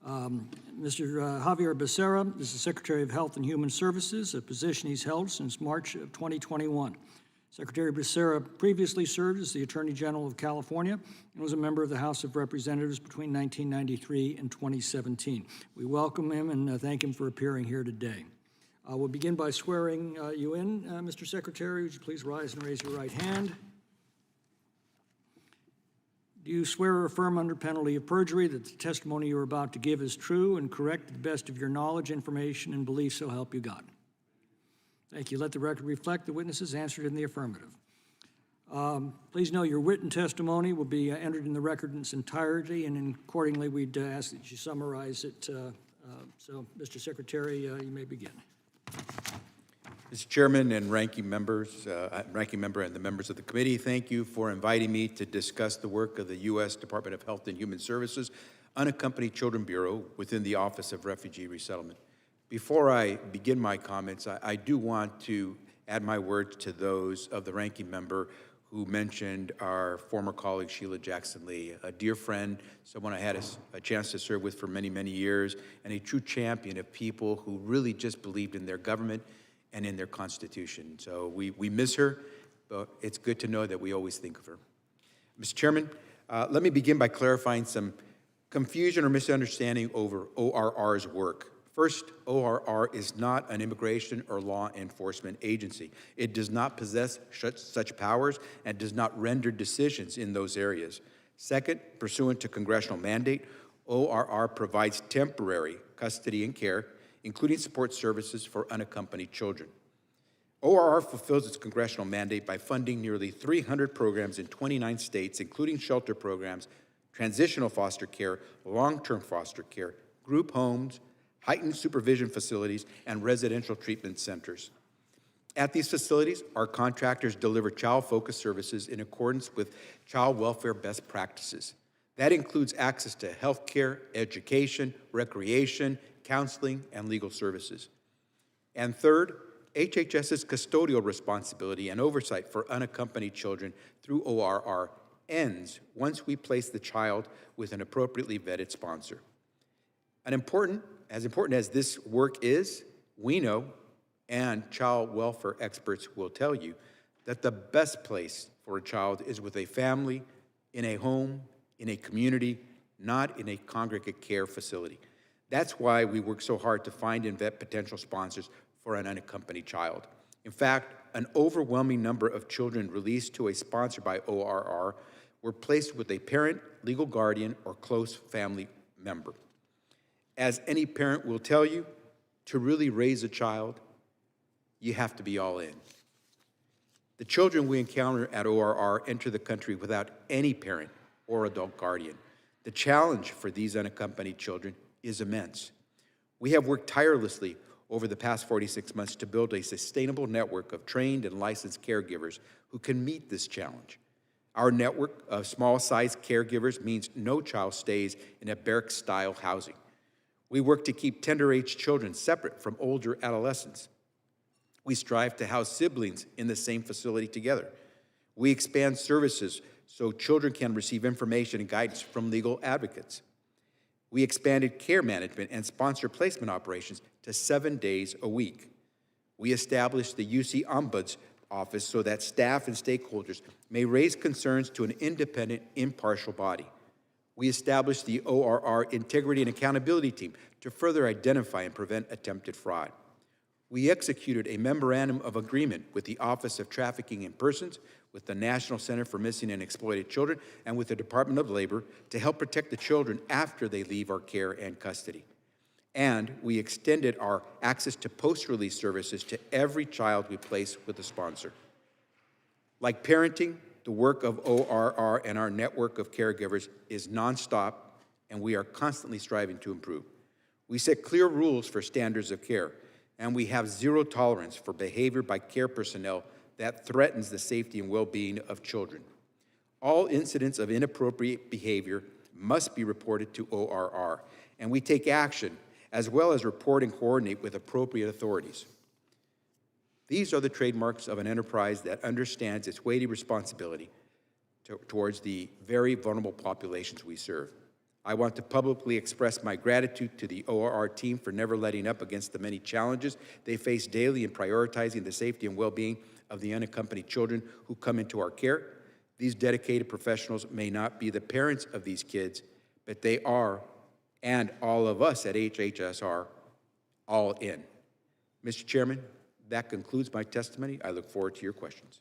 Mr. Xavier Becerra is the Secretary of Health and Human Services, a position he's held since March of 2021. Secretary Becerra previously served as the Attorney General of California and was a member of the House of Representatives between 1993 and 2017. We welcome him and thank him for appearing here today. We'll begin by swearing you in, Mr. Secretary. Would you please rise and raise your right hand? Do you swear or affirm under penalty of perjury that the testimony you are about to give is true and correct to the best of your knowledge, information, and belief, so help you God? Thank you. Let the record reflect the witnesses answered in the affirmative. Please know your written testimony will be entered in the record in its entirety, and accordingly, we'd ask that you summarize it. So, Mr. Secretary, you may begin. Mr. Chairman and ranking member and the members of the committee, thank you for inviting me to discuss the work of the U.S. Department of Health and Human Services Unaccompanied Children Bureau within the Office of Refugee Resettlement. Before I begin my comments, I do want to add my words to those of the ranking member who mentioned our former colleague, Sheila Jackson-Lee, a dear friend, someone I had a chance to serve with for many, many years, and a true champion of people who really just believed in their government and in their Constitution. So we miss her, but it's good to know that we always think of her. Mr. Chairman, let me begin by clarifying some confusion or misunderstanding over ORR's work. First, ORR is not an immigration or law enforcement agency. It does not possess such powers and does not render decisions in those areas. Second, pursuant to congressional mandate, ORR provides temporary custody and care, including support services for unaccompanied children. ORR fulfills its congressional mandate by funding nearly 300 programs in 29 states, including shelter programs, transitional foster care, long-term foster care, group homes, heightened supervision facilities, and residential treatment centers. At these facilities, our contractors deliver child-focused services in accordance with child welfare best practices. That includes access to health care, education, recreation, counseling, and legal services. And third, HHS's custodial responsibility and oversight for unaccompanied children through ORR ends once we place the child with an appropriately vetted sponsor. As important as this work is, we know, and child welfare experts will tell you, that the best place for a child is with a family, in a home, in a community, not in a congregate care facility. That's why we work so hard to find and vet potential sponsors for an unaccompanied child. In fact, an overwhelming number of children released to a sponsor by ORR were placed with a parent, legal guardian, or close family member. As any parent will tell you, to really raise a child, you have to be all in. The children we encounter at ORR enter the country without any parent or adult guardian. The challenge for these unaccompanied children is immense. We have worked tirelessly over the past 46 months to build a sustainable network of trained and licensed caregivers who can meet this challenge. Our network of small-sized caregivers means no child stays in a barrack-style housing. We work to keep tender-age children separate from older adolescents. We strive to house siblings in the same facility together. We expand services so children can receive information and guidance from legal advocates. We expanded care management and sponsor placement operations to 7 days a week. We established the UC Ombuds Office so that staff and stakeholders may raise concerns to an independent, impartial body. We established the ORR Integrity and Accountability Team to further identify and prevent attempted fraud. We executed a memorandum of agreement with the Office of Trafficking in Persons, with the National Center for Missing and Exploited Children, and with the Department of Labor to help protect the children after they leave our care and custody. And we extended our access to post-release services to every child we place with a sponsor. Like parenting, the work of ORR and our network of caregivers is nonstop, and we are constantly striving to improve. We set clear rules for standards of care, and we have zero tolerance for behavior by care personnel that threatens the safety and well-being of children. All incidents of inappropriate behavior must be reported to ORR, and we take action as well as report and coordinate with appropriate authorities. These are the trademarks of an enterprise that understands its weighty responsibility towards the very vulnerable populations we serve. I want to publicly express my gratitude to the ORR team for never letting up against the many challenges they face daily in prioritizing the safety and well-being of the unaccompanied children who come into our care. These dedicated professionals may not be the parents of these kids, but they are, and all of us at HHS are, all in. Mr. Chairman, that concludes my testimony. I look forward to your questions.